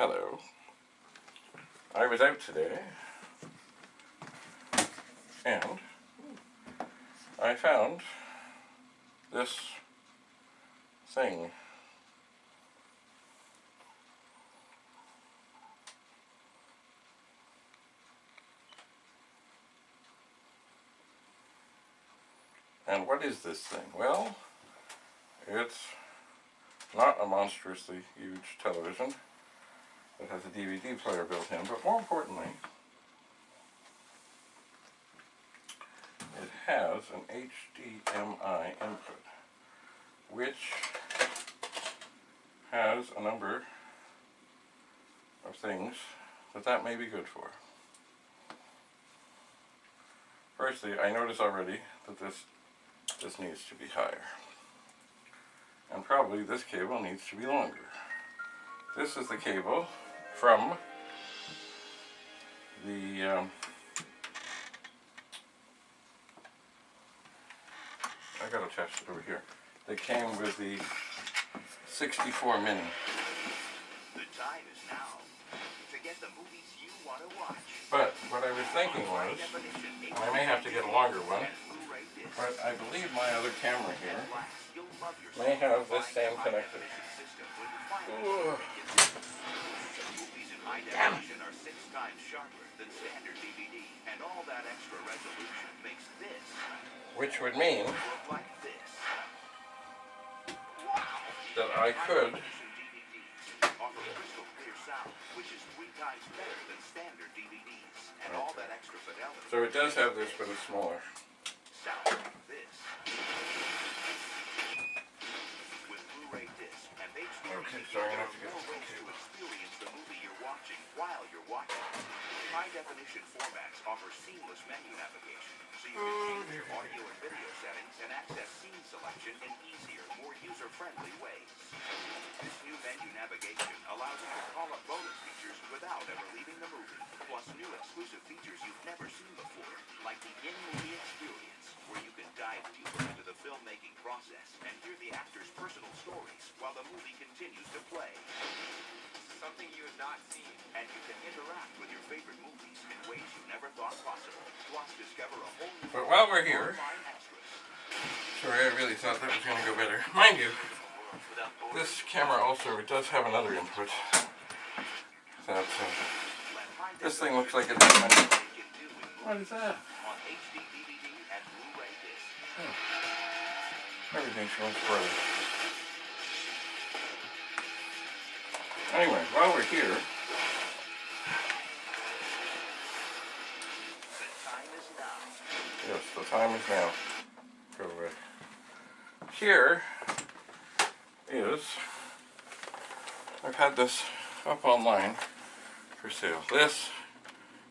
Hello. I was out today and I found this thing. And what is this thing? Well, it's not a monstrously huge television. It has a DVD player built in, but more importantly, it has an HDMI input, which has a number of things that may be good for. Firstly, I notice already that this needs to be higher. And probably this cable needs to be longer. This is the cable from the I gotta test it over here. They came with the 64 Mini. The time is now to get the movies you want to watch. But what I was thinking was, and I may have to get a longer one, but I believe my other camera here may have this same connector. Ooh. Damn. Are 6 times sharper than standard DVD, and all that extra resolution makes this, which would mean look like this. That I could Offer crystal clear sound, which is 3 times better than standard DVDs, and all that extra fidelity. So it does have this, but it's smaller. Sound like this. With Blu-ray disc and HD, Okay, sorry, I have to get more ways to experience the movie you're watching while you're watching. High-definition formats offer seamless menu navigation, so you can change your audio and video settings and access scene selection in easier, more user-friendly ways. This new menu navigation allows you to call up bonus features without ever leaving the movie, plus new exclusive features you've never seen before, like the in-movie experience, where you can dive deeper into the filmmaking process and hear the actors' personal stories while the movie continues to play. Something you have not seen. And you can interact with your favorite movies in ways you never thought possible. Plus, discover a whole new But while we're here, sorry, I really thought that was going to go better. Mind you, this camera also, it does have another input. That, this thing looks like it's... What is that? Oh. Everything's going further. Anyway, while we're here, yes, the time is now. Go away. Here is, I've had this up online for sale. This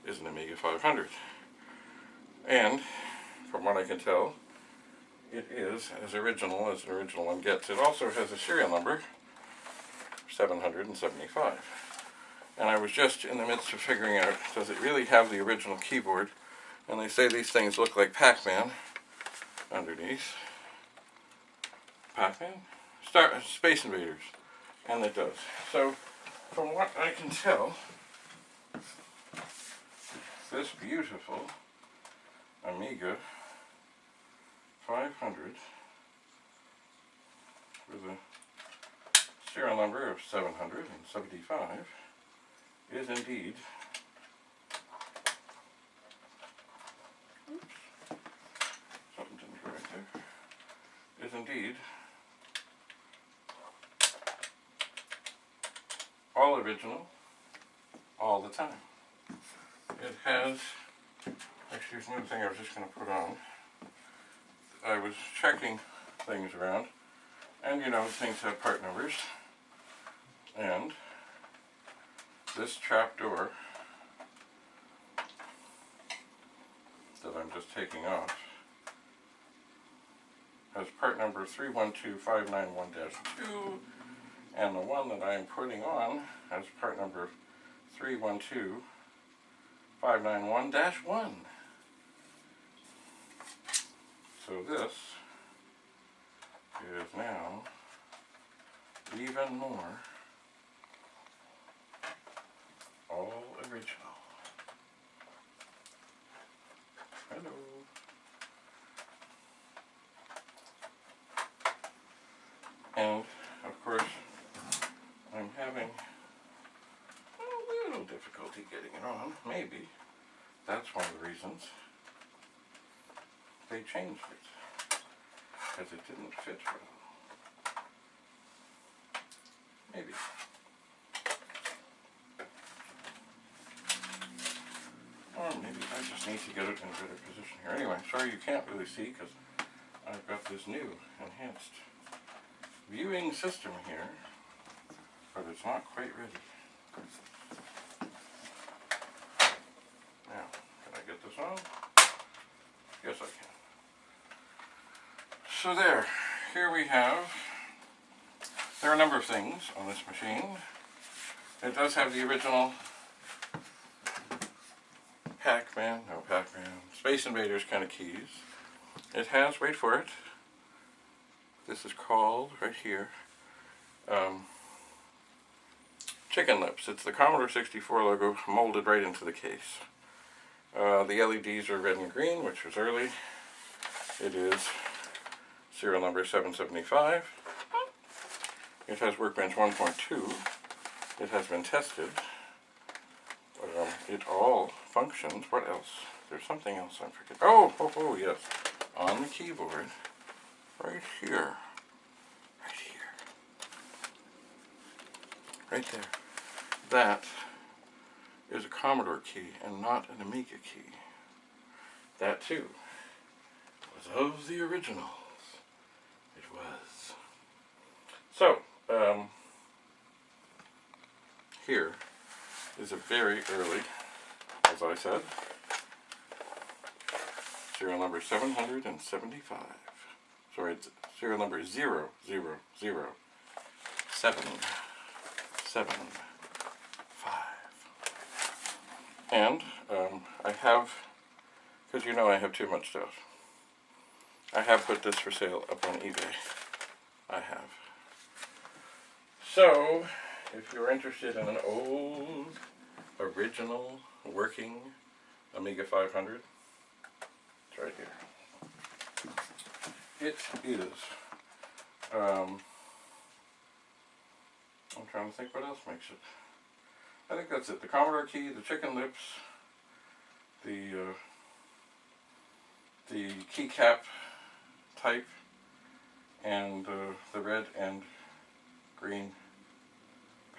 is an Amiga 500. And, from what I can tell, it is as original as an original one gets. It also has a serial number, 775. And I was just in the midst of figuring out, does it really have the original keyboard? And they say these things look like Pac-Man underneath. Pac-Man? Space Invaders. And it does. So, from what I can tell, this beautiful Amiga 500 with a serial number of 775 is indeed, oops, something didn't go right there, is indeed all original, all the time. It has, actually here's another thing I was just going to put on. I was checking things around, and you know, things have part numbers, and this trap door that I'm just taking off has part number 312591-2, and the one that I'm putting on has part number 312591-1. So this is now even more that's one of the reasons they changed it, because it didn't fit well. Maybe. Or maybe I just need to get it in a better position here. Anyway, sorry you can't really see because I've got this new enhanced viewing system here, but it's not quite ready. Now, can I get this on? Yes, I can. So here we have, there are a number of things on this machine. It does have the original Pac-Man, Space Invaders kind of keys. It has, wait for it, this is called, right here, chicken lips. It's the Commodore 64 logo molded right into the case. The LEDs are red and green, which was early. It is serial number 775. It has workbench 1.2. It has been tested. It all functions. What else? There's something else I'm forgetting. Oh, yes. On the keyboard, right here. Right there. That is a Commodore key and not an Amiga key. That too was of the originals. It was. So, here is a very early, as I said, serial number 775. Sorry, it's serial number 775. And I have, because you know I have too much stuff, I have put this for sale up on eBay. I have. So, if you're interested in an old, original, working Amiga 500, it's right here. It is, I'm trying to think what else makes it. I think that's it. The Commodore key, the chicken lips, the keycap type, and the red and green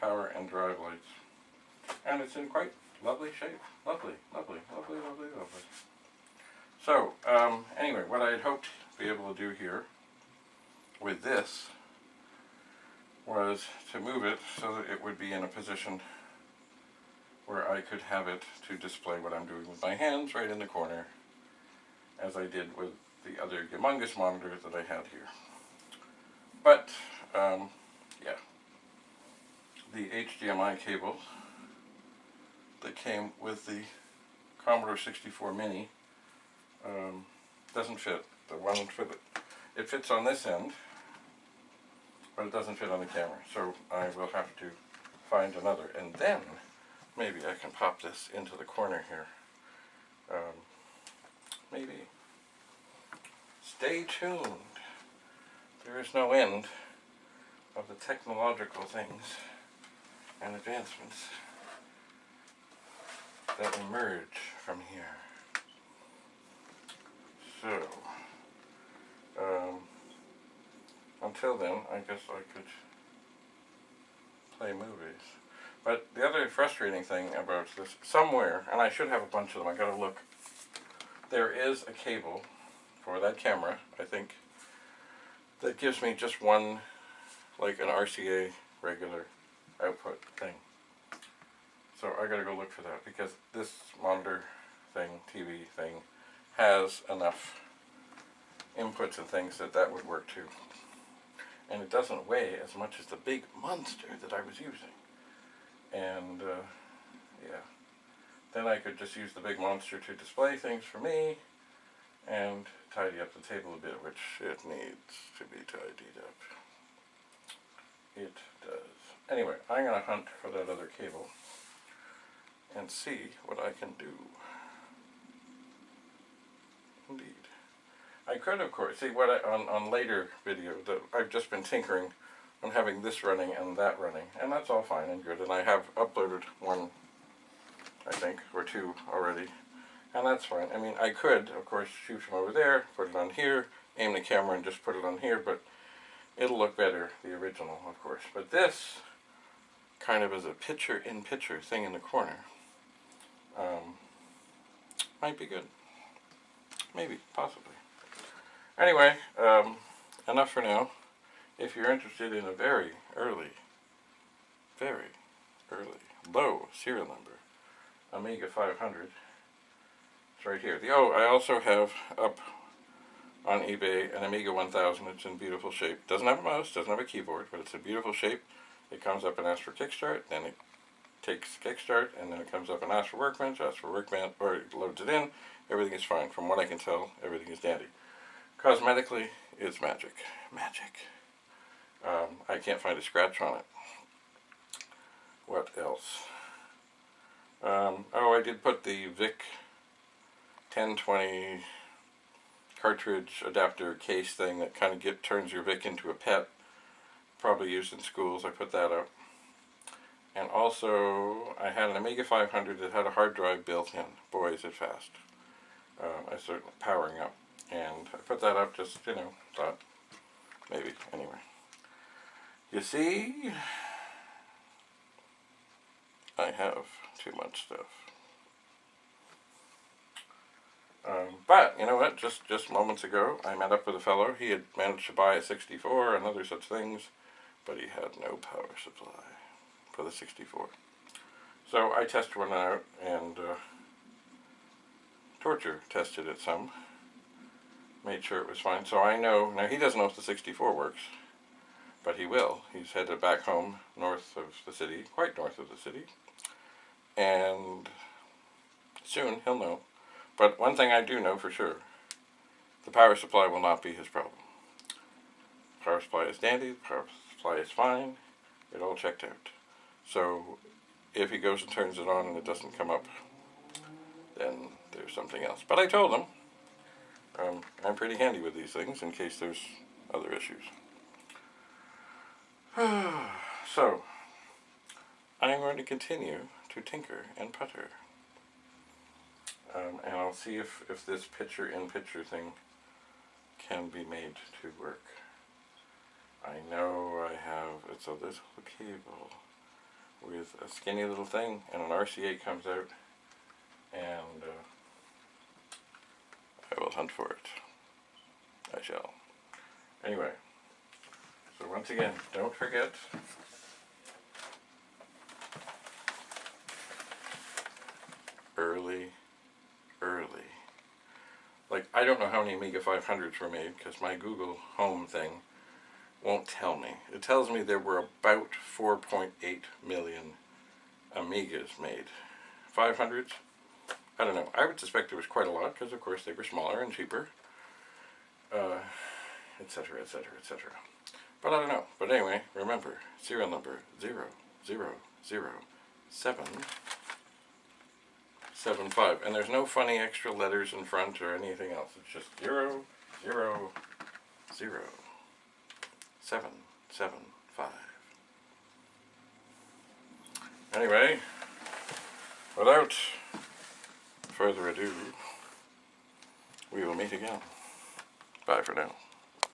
power and drive lights. And it's in quite lovely shape. Lovely. So, anyway, what I had hoped to be able to do here with this was to move it so that it would be in a position where I could have it to display what I'm doing with my hands right in the corner, as I did with the other humongous monitor that I had here. But, yeah, the HDMI cable that came with the Commodore 64 Mini doesn't fit. The one for it fits on this end, but it doesn't fit on the camera. So I will have to find another, and then maybe I can pop this into the corner here. Maybe. Stay tuned. There is no end of the technological things and advancements that emerge from here. So, until then, I guess I could play movies. But the other frustrating thing about this, somewhere, and I should have a bunch of them, I gotta look, there is a cable for that camera, I think, that gives me just one, like an RCA regular output thing. So I gotta go look for that, because this monitor thing, TV thing, has enough inputs and things that would work too. And it doesn't weigh as much as the big monster that I was using. And, yeah. Then I could just use the big monster to display things for me and tidy up the table a bit, which it needs to be tidied up. It does. Anyway, I'm going to hunt for that other cable and see what I can do. Indeed. I could, of course, see what on later video that I've just been tinkering on having this running and that running, and that's all fine and good, and I have uploaded one, I think, or two already, And that's fine. I mean, I could, of course, shoot from over there, put it on here, aim the camera and just put it on here, but it'll look better, the original, of course. But this kind of is a picture-in-picture thing in the corner. Might be good. Maybe, possibly. Anyway, enough for now. If you're interested in a very early, low serial number Amiga 500, it's right here. I also have up on eBay an Amiga 1000. It's in beautiful shape. Doesn't have a mouse, doesn't have a keyboard, but it's in beautiful shape. It comes up and asks for Kickstart, then it takes Kickstart, and then it comes up and asks for Workbench, or it loads it in. Everything is fine. From what I can tell, everything is dandy. Cosmetically, it's magic. Magic. I can't find a scratch on it. What else? I did put the Vic-20 cartridge adapter case thing that kind of turns your Vic into a pet. Probably used in schools. I put that up. And also, I had an Amiga 500 that had a hard drive built in. Boy, is it fast. I started powering up. And I put that up just, thought, maybe, anyway. You see, I have too much stuff. But, you know what, just moments ago, I met up with a fellow. He had managed to buy a 64 and other such things, but he had no power supply for the 64. So I tested one out and torture tested it some. Made sure it was fine. So I know, now he doesn't know if the 64 works, but he will. He's headed back home north of the city, quite north of the city, and soon he'll know. But one thing I do know for sure, the power supply will not be his problem. Power supply is dandy, the power supply is fine, it all checked out. So if he goes and turns it on and it doesn't come up, then there's something else. But I told him, I'm pretty handy with these things in case there's other issues. So, I'm going to continue to tinker and putter. And I'll see if this picture-in-picture thing can be made to work. I know I have, it's a little cable with a skinny little thing, and an RCA comes out, and I will hunt for it. I shall. Anyway, so once again, don't forget, early. Like, I don't know how many Amiga 500s were made, because my Google Home thing won't tell me. It tells me there were about 4.8 million Amigas made. 500s? I don't know. I would suspect there was quite a lot, because of course they were smaller and cheaper. Etc., etc., etc. But I don't know. But anyway, remember, serial number 000775. And there's no funny extra letters in front or anything else. It's just 000775. Anyway, without further ado, we will meet again. Bye for now.